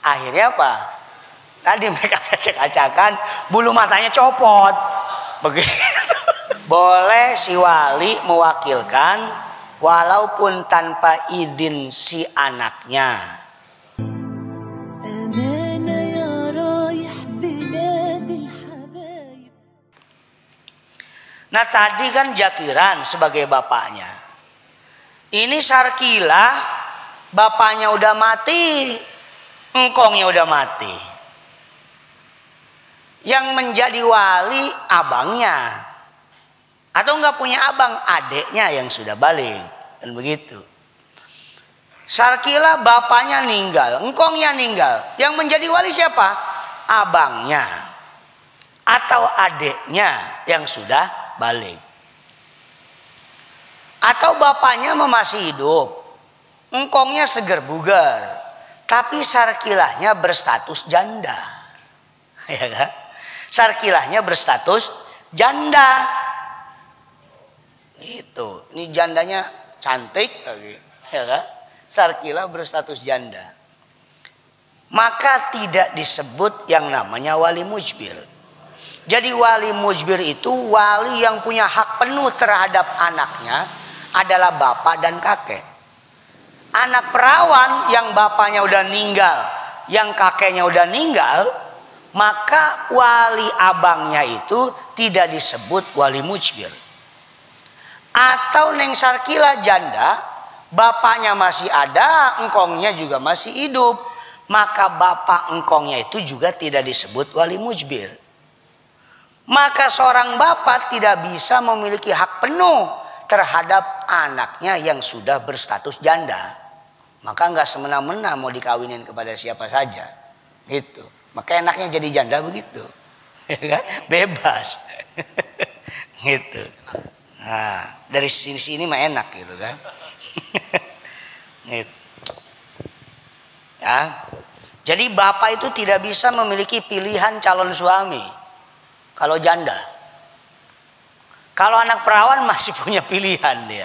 Akhirnya apa? Tadi mereka acak-acakan, bulu matanya copot. Begitu. Boleh si wali mewakilkan walaupun tanpa izin si anaknya. Nah tadi kan Jakiran sebagai bapaknya. Ini Sarkilah bapaknya udah mati, engkongnya udah mati. Yang menjadi wali abangnya. Atau enggak punya abang, adeknya yang sudah balik. Dan begitu. Sarkilah bapaknya meninggal, engkongnya meninggal. Yang menjadi wali siapa? Abangnya. Atau adeknya yang sudah balik. Atau bapaknya masih hidup, engkongnya seger bugar, tapi Sarkilahnya berstatus janda. Ya kan? Sarkilahnya berstatus janda. Itu, ini jandanya cantik lagi, ya kan? Sarkilah berstatus janda. Maka tidak disebut yang namanya wali mujbir. Jadi wali mujbir itu wali yang punya hak penuh terhadap anaknya adalah bapak dan kakek. Anak perawan yang bapaknya udah meninggal, yang kakeknya udah meninggal, maka wali abangnya itu tidak disebut wali mujbir. Atau Neng Sarkilah janda, bapaknya masih ada, engkongnya juga masih hidup, maka bapak engkongnya itu juga tidak disebut wali mujbir. Maka seorang bapak tidak bisa memiliki hak penuh terhadap anaknya yang sudah berstatus janda. Maka nggak semena-mena mau dikawinin kepada siapa saja. Gitu. Maka enaknya jadi janda begitu. Bebas. Gitu. Nah, dari sini mah enak gitu kan. Gitu. Ya. Jadi bapak itu tidak bisa memiliki pilihan calon suami. Kalau janda, kalau anak perawan masih punya pilihan dia.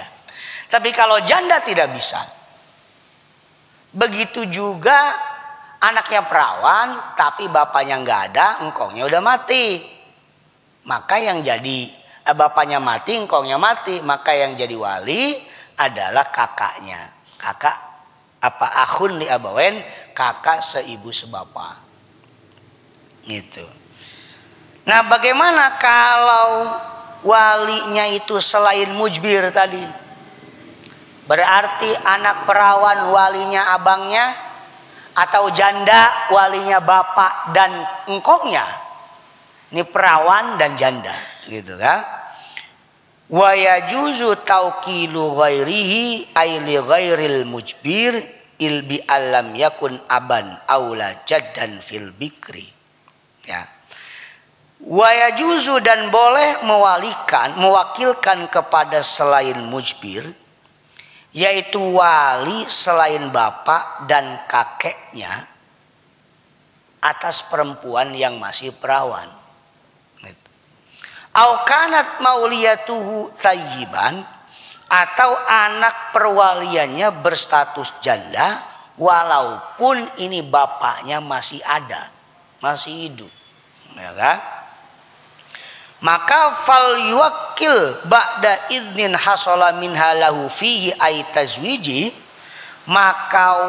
Tapi kalau janda tidak bisa. Begitu juga anaknya perawan, tapi bapaknya nggak ada, engkongnya udah mati. Maka yang jadi bapaknya mati, engkongnya mati. Maka yang jadi wali adalah kakaknya. Kakak apa akhun li abawen, kakak seibu sebapa. Gitu. Nah bagaimana kalau walinya itu selain mujbir tadi? Berarti anak perawan walinya abangnya, atau janda walinya bapak dan engkongnya. Ini perawan dan janda, gitu kan? Wa yajuzu tauqilu ghairihi ay li ghairil mujbir ilbi alam yakun aban aula jaddan fil bikri. Ya. Wa yajuzu dan boleh mewakilkan kepada selain mujbir, yaitu wali selain bapak dan kakeknya atas perempuan yang masih perawan. Au kanat mauliyatuhu thayyiban, atau anak perwaliannya berstatus janda walaupun ini bapaknya masih ada, masih hidup. Ya kan? Maka fal yuwakkil ba'da idnin hasala minha lahu fihi ay tazwiji, maka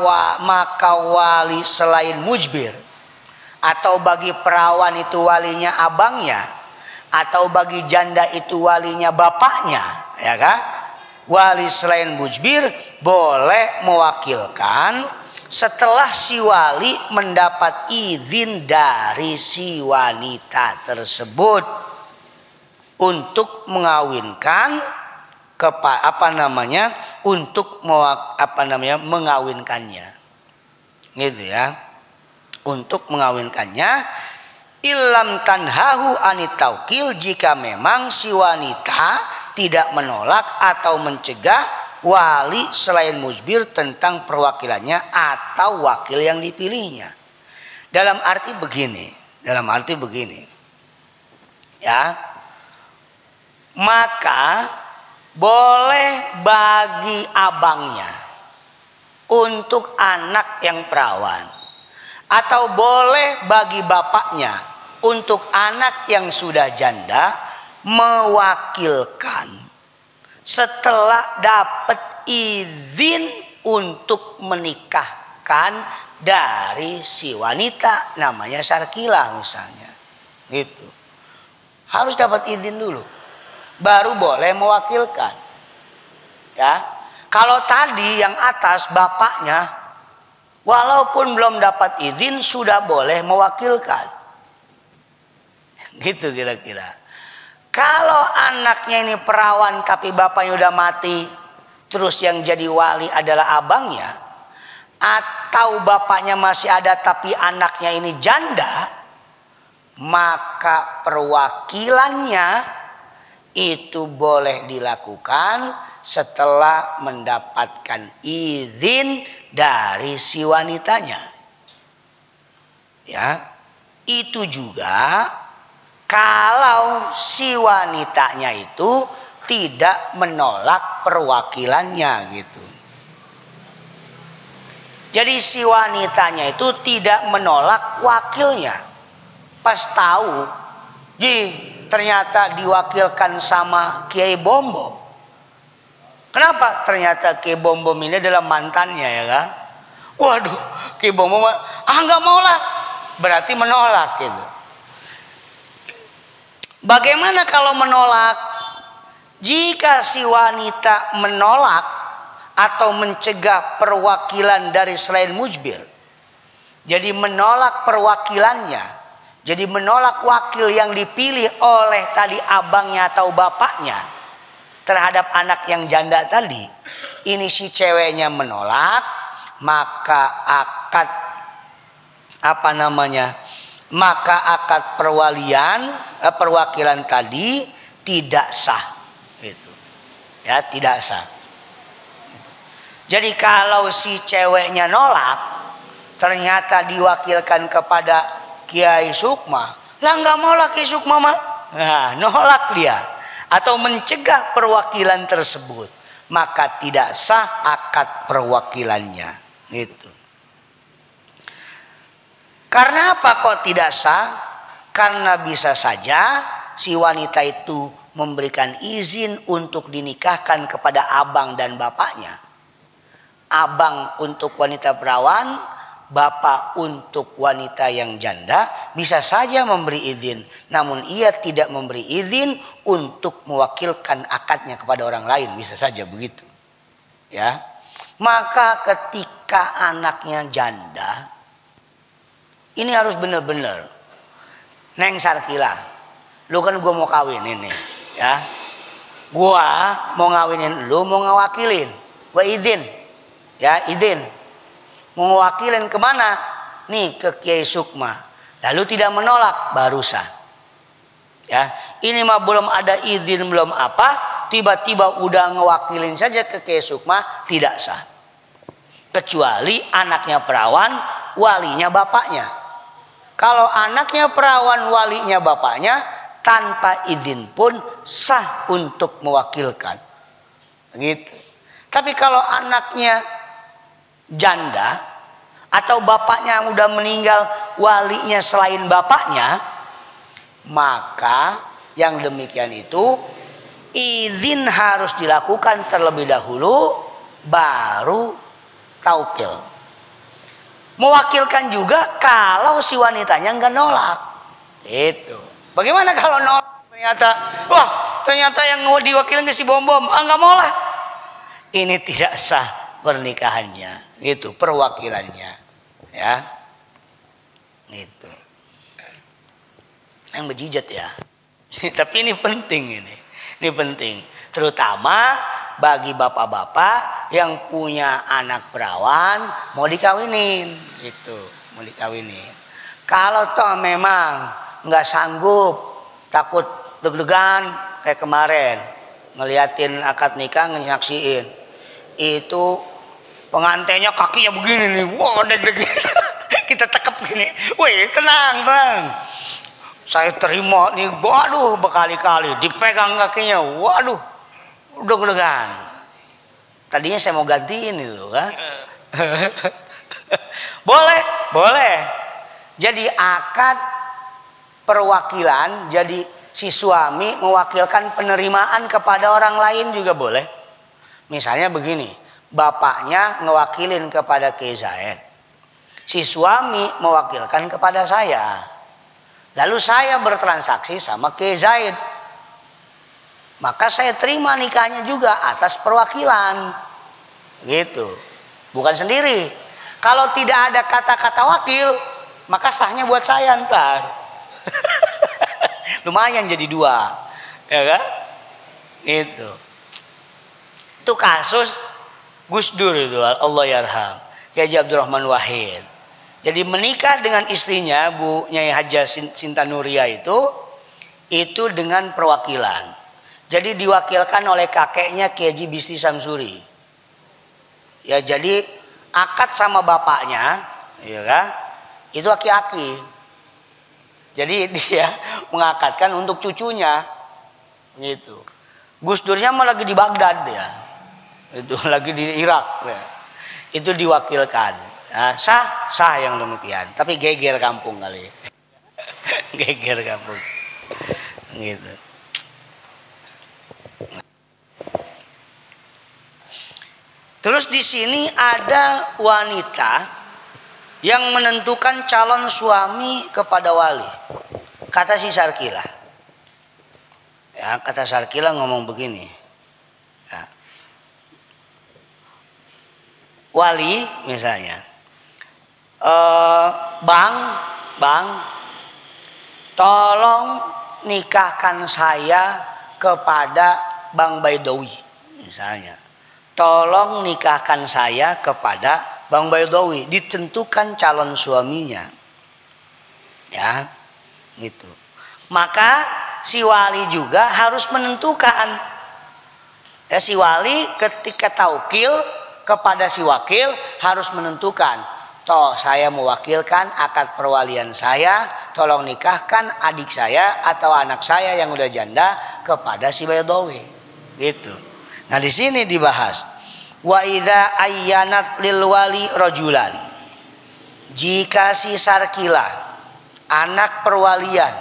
wali selain mujbir, atau bagi perawan itu walinya abangnya, atau bagi janda itu walinya bapaknya, ya kan? Wali selain mujbir boleh mewakilkan setelah si wali mendapat izin dari si wanita tersebut untuk mengawinkan mengawinkannya, gitu ya, untuk mengawinkannya. Ilam tanhahu anitaukil, jika memang si wanita tidak menolak atau mencegah wali selain mujbir tentang perwakilannya atau wakil yang dipilihnya. Dalam arti begini, ya. Maka boleh bagi abangnya untuk anak yang perawan atau boleh bagi bapaknya untuk anak yang sudah janda mewakilkan setelah dapat izin untuk menikahkan dari si wanita, namanya sarkilah misalnya. Gitu. Harus dapat izin dulu, baru boleh mewakilkan. Ya, kalau tadi yang atas bapaknya, walaupun belum dapat izin sudah boleh mewakilkan. Gitu kira-kira. Kalau anaknya ini perawan tapi bapaknya udah mati, terus yang jadi wali adalah abangnya, atau bapaknya masih ada tapi anaknya ini janda, maka perwakilannya itu boleh dilakukan setelah mendapatkan izin dari si wanitanya. Ya, itu juga kalau si wanitanya itu tidak menolak perwakilannya gitu. Jadi si wanitanya itu tidak menolak wakilnya. Pas tahu, ternyata diwakilkan sama Kiai Bom Bom. Kenapa? Ternyata Kiai Bom Bom ini adalah mantannya ya kan? Waduh, Kiai Bom Bom nggak mau lah, berarti menolak gitu. Bagaimana kalau menolak? Jika si wanita menolak atau mencegah perwakilan dari selain mujbir, jadi menolak perwakilannya, jadi menolak wakil yang dipilih oleh tadi abangnya atau bapaknya terhadap anak yang janda tadi, ini si ceweknya menolak, maka akad maka akad perwakilan tadi tidak sah, gitu. Ya, tidak sah. Jadi kalau si ceweknya nolak, ternyata diwakilkan kepada Kiai Sukma, lah nggak mau lah Kiai Sukma mah, nah, nolak dia atau mencegah perwakilan tersebut, maka tidak sah akad perwakilannya, gitu. Karena apa kok tidak sah? Karena bisa saja si wanita itu memberikan izin untuk dinikahkan kepada abang dan bapaknya. Abang untuk wanita perawan, bapak untuk wanita yang janda, bisa saja memberi izin. Namun ia tidak memberi izin untuk mewakilkan akadnya kepada orang lain, bisa saja begitu. Ya. Maka ketika anaknya janda, ini harus benar-benar, Neng Sarkila, lu kan gue mau kawin ini, ya. Gue mau ngawinin lu, mau ngawakilin, gue izin, ya izin. Mau ngawakilin kemana? Nih ke Kiai Sukma. Lalu tidak menolak, baru sah. Ya, ini mah belum ada izin, belum apa, tiba-tiba udah ngewakilin saja ke Kiai Sukma, tidak sah. Kecuali anaknya perawan, walinya bapaknya. Kalau anaknya perawan, walinya bapaknya, tanpa izin pun sah untuk mewakilkan. Gitu. Tapi kalau anaknya janda atau bapaknya udah meninggal, walinya selain bapaknya, maka yang demikian itu izin harus dilakukan terlebih dahulu, baru taukil. Mewakilkan juga kalau si wanitanya nggak nolak. Itu. Bagaimana kalau nolak? Ternyata yang diwakilin ke si Bom Bom, nggak mau lah. Ini tidak sah pernikahannya. Itu perwakilannya. Ya. Itu. Yang bejijat ya. Tapi ini penting ini. Ini penting. Terutama bagi bapak-bapak yang punya anak perawan mau dikawinin, gitu, mau dikawinin. Kalau toh memang nggak sanggup, takut deg-degan kayak kemarin ngeliatin akad nikah, nyaksiin, itu pengantinnya kakinya begini nih, wah deg-deg, kita tekep gini, wih tenang bang, saya terima nih, waduh berkali-kali dipegang kakinya, waduh deg-degan. Tadinya saya mau gantiin itu kan. Boleh Boleh. Jadi akad perwakilan, jadi si suami mewakilkan penerimaan kepada orang lain juga boleh. Misalnya begini, bapaknya ngewakilin kepada Kiai Zaid, si suami mewakilkan kepada saya, lalu saya bertransaksi sama Kiai Zaid, maka saya terima nikahnya juga atas perwakilan, gitu, bukan sendiri. Kalau tidak ada kata-kata wakil, maka sahnya buat saya ntar. Lumayan jadi 2, ya kan? Itu kasus Gus Dur itu, Allah yarham, Kiai Abdurrahman Wahid. Jadi menikah dengan istrinya Bu Nyai Hajah Sintanuria itu dengan perwakilan. Jadi diwakilkan oleh kakeknya Kiai Haji Bisri Samsuri. Ya, jadi akad sama bapaknya, ya kan? Itu aki-aki. Jadi dia mengakadkan untuk cucunya, gitu. Gus Durnya mah lagi di Baghdad ya, itu lagi di Irak ya. Itu diwakilkan. Nah, sah yang demikian. Tapi geger kampung kali, geger kampung, gitu. Terus di sini ada wanita yang menentukan calon suami kepada wali. Kata si Sarkilah, ya, kata Sarkilah ngomong begini, ya. Wali misalnya, bang, tolong nikahkan saya kepada Bang Baidowi misalnya. Tolong nikahkan saya kepada Bang Baidowi, ditentukan calon suaminya, ya, gitu. Maka si wali juga harus menentukan. Ya, si wali ketika taukil kepada si wakil harus menentukan. Toh saya mewakilkan akad perwalian saya, tolong nikahkan adik saya atau anak saya yang udah janda kepada si Baidowi, gitu. Nah di sini dibahas, wa idza ayyanat lil wali rajulan, jika si Sarkilah anak perwalian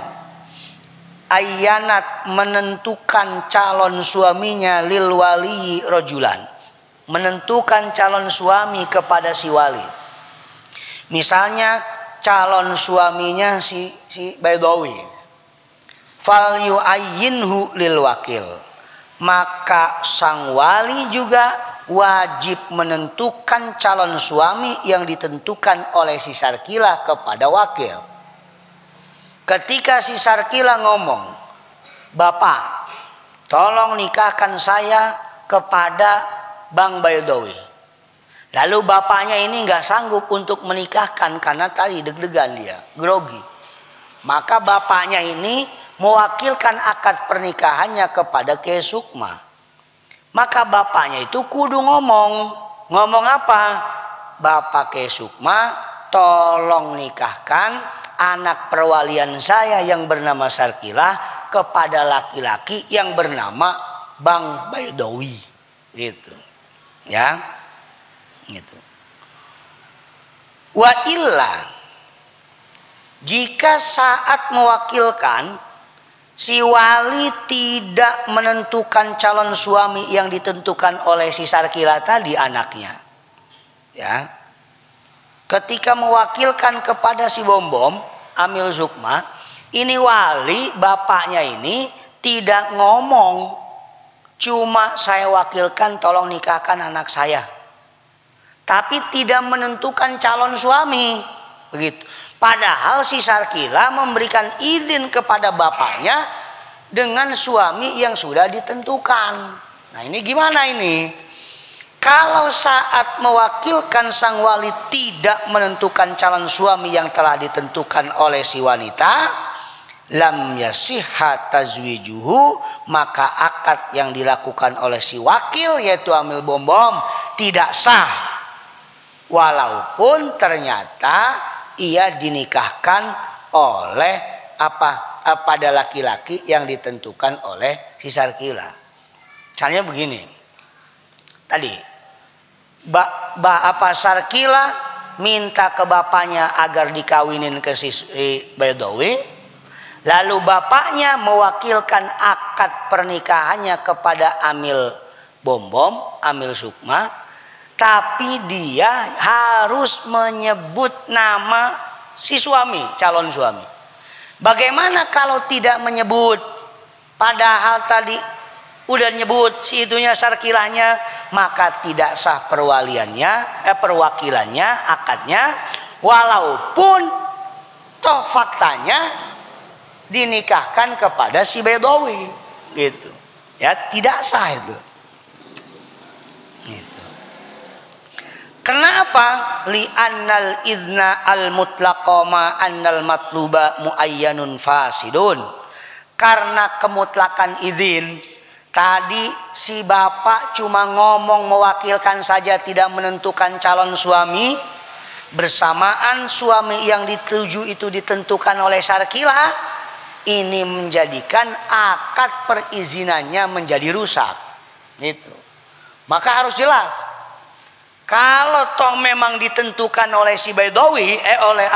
ayyanat menentukan calon suaminya lil wali rajulan, menentukan calon suami kepada si wali. Misalnya calon suaminya si Baidowi, fal yu'ayyinhu lil wakil, maka sang wali juga wajib menentukan calon suami yang ditentukan oleh si Sarkilah kepada wakil. Ketika si Sarkilah ngomong, Bapak tolong nikahkan saya kepada Bang Baidowi, lalu bapaknya ini nggak sanggup untuk menikahkan karena tadi deg-degan, dia grogi, maka bapaknya ini mewakilkan akad pernikahannya kepada Kiai Sukma. Maka bapaknya itu kudu ngomong apa? Bapak Kiai Sukma, tolong nikahkan anak perwalian saya yang bernama Sarkilah kepada laki-laki yang bernama Bang Baidowi, gitu, ya, gitu. Wa illa, jika saat mewakilkan si wali tidak menentukan calon suami yang ditentukan oleh si Sarkilah tadi anaknya, ya, ketika mewakilkan kepada si Bombom Amil Sukma, ini wali bapaknya ini tidak ngomong, cuma saya wakilkan tolong nikahkan anak saya, tapi tidak menentukan calon suami, begitu. Padahal si Sarkilah memberikan izin kepada bapaknya dengan suami yang sudah ditentukan. Nah ini gimana ini? Kalau saat mewakilkan sang wali tidak menentukan calon suami yang telah ditentukan oleh si wanita, lam yasihha tazwijuhu, maka akad yang dilakukan oleh si wakil yaitu Amil Bombom tidak sah, walaupun ternyata ia dinikahkan oleh pada laki-laki yang ditentukan oleh si Sarkilah. Misalnya begini, tadi Sarkilah minta ke bapaknya agar dikawinin ke si Baidawi. Lalu bapaknya mewakilkan akad pernikahannya kepada Amil Bombom, Amil Sukma. Tapi dia harus menyebut nama si suami, calon suami. Bagaimana kalau tidak menyebut? Padahal tadi udah nyebut si itunya Sarkilahnya, maka tidak sah perwakilannya, akadnya, walaupun toh faktanya dinikahkan kepada si Baidawi, gitu. Ya, tidak sah itu. Gitu. Kenapa? Li'annal idna al-mutlaqa ma annal matluba muayyanun fasidun. Karena kemutlakan izin tadi si bapak cuma ngomong mewakilkan saja, tidak menentukan calon suami. Bersamaan suami yang dituju itu ditentukan oleh Sarkilah. Ini menjadikan akad perizinannya menjadi rusak. Gitu. Maka harus jelas. Kalau toh memang ditentukan oleh si Baidawi, oleh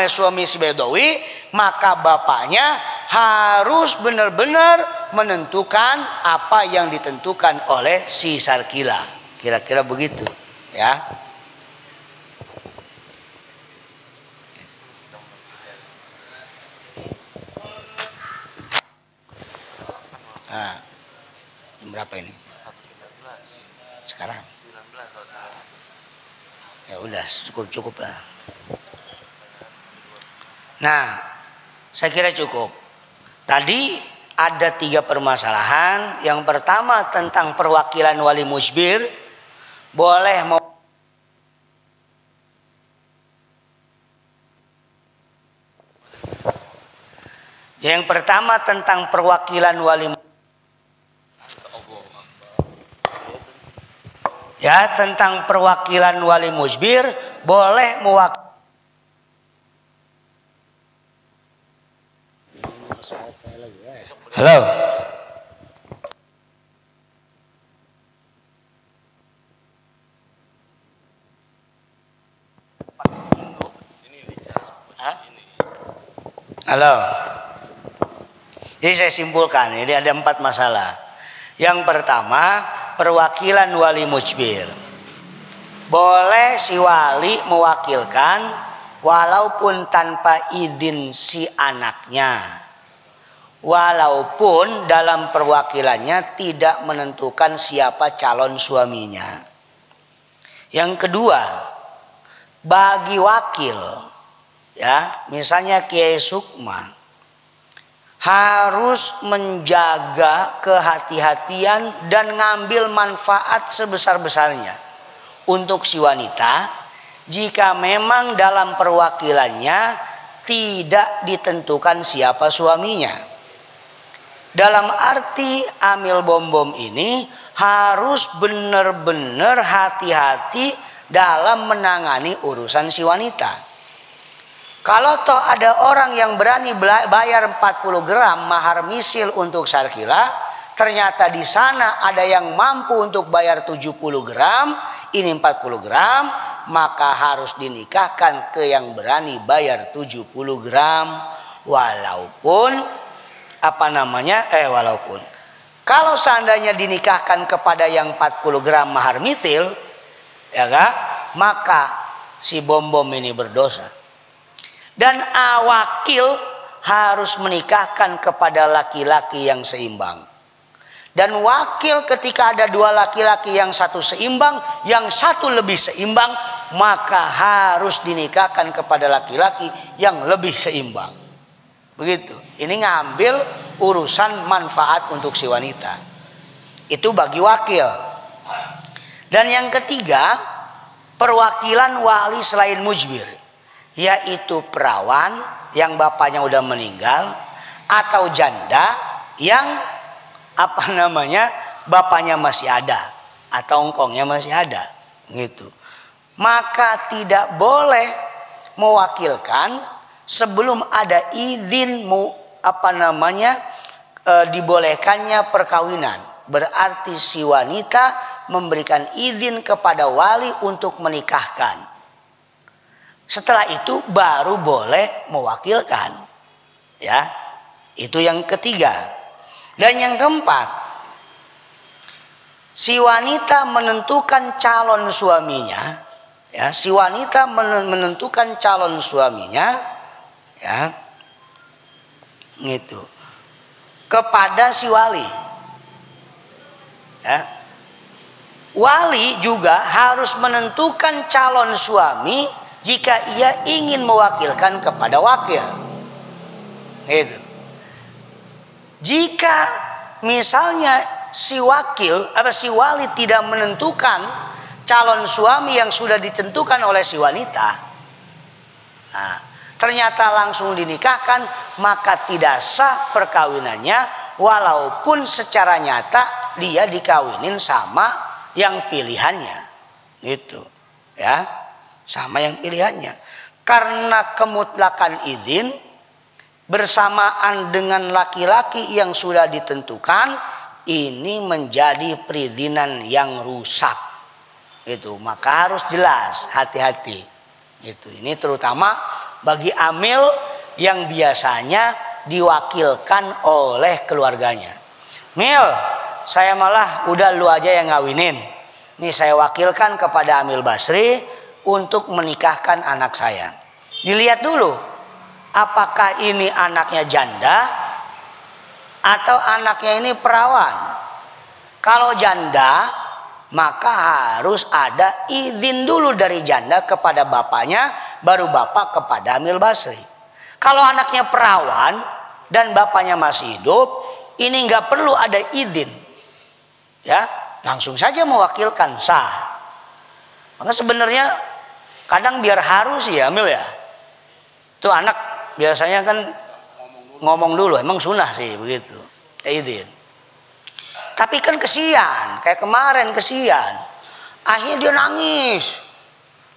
suami si Baidawi, maka bapaknya harus benar-benar menentukan apa yang ditentukan oleh si Sarkilah. Kira-kira begitu, ya. Nah, berapa ini? Sekarang? Ya udah, cukup lah. Nah, saya kira cukup. Tadi ada 3 permasalahan. Yang pertama tentang perwakilan wali musbir. Boleh yang pertama tentang perwakilan wali, ya, tentang perwakilan wali musbir boleh mewakili. Halo. Halo. Jadi saya simpulkan, ini ada 4 masalah. Yang pertama, perwakilan wali musbir. Boleh si wali mewakilkan walaupun tanpa izin si anaknya. Walaupun dalam perwakilannya tidak menentukan siapa calon suaminya. Yang kedua, bagi wakil, ya, misalnya Kiai Sukma, harus menjaga kehati-hatian dan ngambil manfaat sebesar-besarnya untuk si wanita jika memang dalam perwakilannya tidak ditentukan siapa suaminya. Dalam arti Amil Bombom ini harus benar-benar hati-hati dalam menangani urusan si wanita. Kalau toh ada orang yang berani bayar 40 gram mahar misil untuk Sarkilah, ternyata di sana ada yang mampu untuk bayar 70 gram, ini 40 gram, maka harus dinikahkan ke yang berani bayar 70 gram. Walaupun walaupun kalau seandainya dinikahkan kepada yang 40 gram mahar misil, ya kan, maka si Bombom ini berdosa. Dan wakil harus menikahkan kepada laki-laki yang seimbang. Dan wakil ketika ada 2 laki-laki yang satu seimbang, yang satu lebih seimbang, maka harus dinikahkan kepada laki-laki yang lebih seimbang. Begitu. Ini ngambil urusan manfaat untuk si wanita. Itu bagi wakil. Dan yang ketiga, perwakilan wali selain mujbir, yaitu perawan yang bapaknya udah meninggal atau janda yang bapaknya masih ada atau engkongnya masih ada, gitu. Maka tidak boleh mewakilkan sebelum ada izin dibolehkannya perkawinan. Berarti si wanita memberikan izin kepada wali untuk menikahkan. Setelah itu baru boleh mewakilkan. Ya. Itu yang ketiga. Dan yang keempat, si wanita menentukan calon suaminya, ya, si wanita menentukan calon suaminya, ya, gitu, kepada si wali. Ya. Wali juga harus menentukan calon suami jika ia ingin mewakilkan kepada wakil. Gitu. Jika misalnya si wali tidak menentukan calon suami yang sudah ditentukan oleh si wanita, nah, ternyata langsung dinikahkan, maka tidak sah perkawinannya walaupun secara nyata dia dikawinin sama yang pilihannya, gitu, ya, sama yang pilihannya. Karena kemutlakan izin bersamaan dengan laki-laki yang sudah ditentukan, ini menjadi perizinan yang rusak, gitu. Maka harus jelas, hati-hati, gitu. Ini terutama bagi amil yang biasanya diwakilkan oleh keluarganya. Mil, saya malah udah lu aja yang ngawinin. Nih saya wakilkan kepada Amil Basri untuk menikahkan anak saya. Dilihat dulu, apakah ini anaknya janda atau anaknya ini perawan. Kalau janda, maka harus ada izin dulu dari janda kepada bapaknya, baru bapak kepada Amil Basri. Kalau anaknya perawan dan bapaknya masih hidup, ini nggak perlu ada izin, ya, langsung saja mewakilkan, sah. Maka sebenarnya kadang biar harus ya Amil ya, tuh anak biasanya kan ngomong dulu, emang sunnah sih begitu, izin. Tapi kan kesian, kayak kemarin kesian, akhirnya dia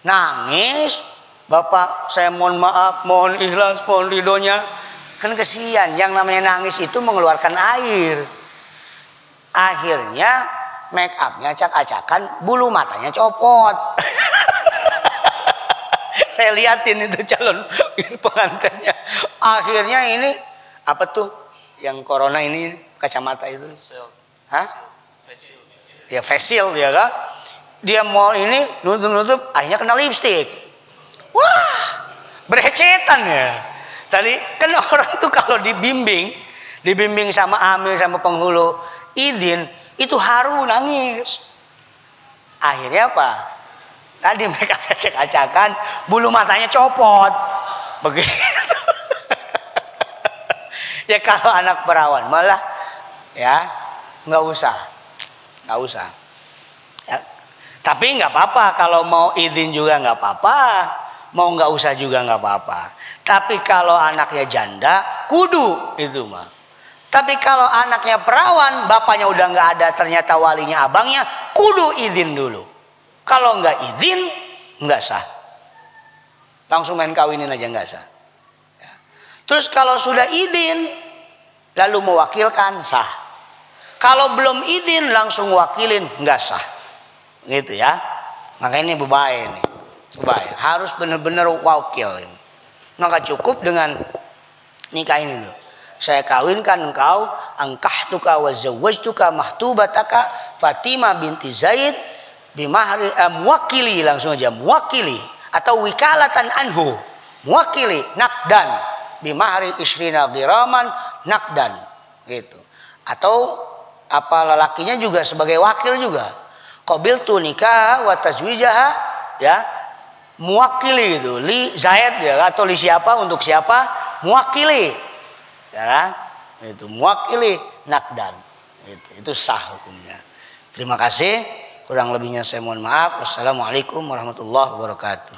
nangis, bapak saya mohon maaf, mohon ikhlas, mohon ridhonya. Kan kesian, yang namanya nangis itu mengeluarkan air. Akhirnya make upnya acak-acakan, bulu matanya copot. Saya liatin itu calon pengantinnya. Akhirnya ini apa tuh yang corona ini, kacamata itu? Hah? Ya facial ya kan? Dia mau ini nutup, akhirnya kena lipstik. Wah, berhecetan ya. Tadi kan orang tuh kalau dibimbing sama amil sama penghulu izin itu haru nangis. Akhirnya apa? Tadi mereka acak-acakan, bulu matanya copot. Begitu. Ya kalau anak perawan malah ya nggak usah. Ya, tapi nggak apa-apa kalau mau izin juga nggak apa-apa. Mau nggak usah juga nggak apa-apa. Tapi kalau anaknya janda, kudu itu mah. Tapi kalau anaknya perawan, bapaknya udah nggak ada, ternyata walinya abangnya, kudu izin dulu. Kalau nggak izin, nggak sah. Langsung main kawinin aja nggak sah. Ya. Terus kalau sudah izin, lalu mewakilkan, sah. Kalau belum izin, langsung wakilin, nggak sah. Gitu ya. Makanya ini berbahaya nih. Bahaya. Harus benar-benar wakil. Maka cukup dengan nikah ini loh. Saya kawinkan engkau, angkahtuka wa zawwajtuka mahtubataka Fatimah binti Zaid bimahri muwakili, langsung aja muwakili atau wikalatan anhu, muwakili nakdan bimahri isrina diraman nakdan gitu. Atau apa lelakinya juga sebagai wakil juga. Qabiltu nikah wa tazwijaha, ya. Muwakili itu li Zaid ya, atau li siapa, untuk siapa, muwakili ya, itu muwakili nakdan, itu sah hukumnya. Terima kasih, kurang lebihnya saya mohon maaf. Wassalamualaikum warahmatullahi wabarakatuh.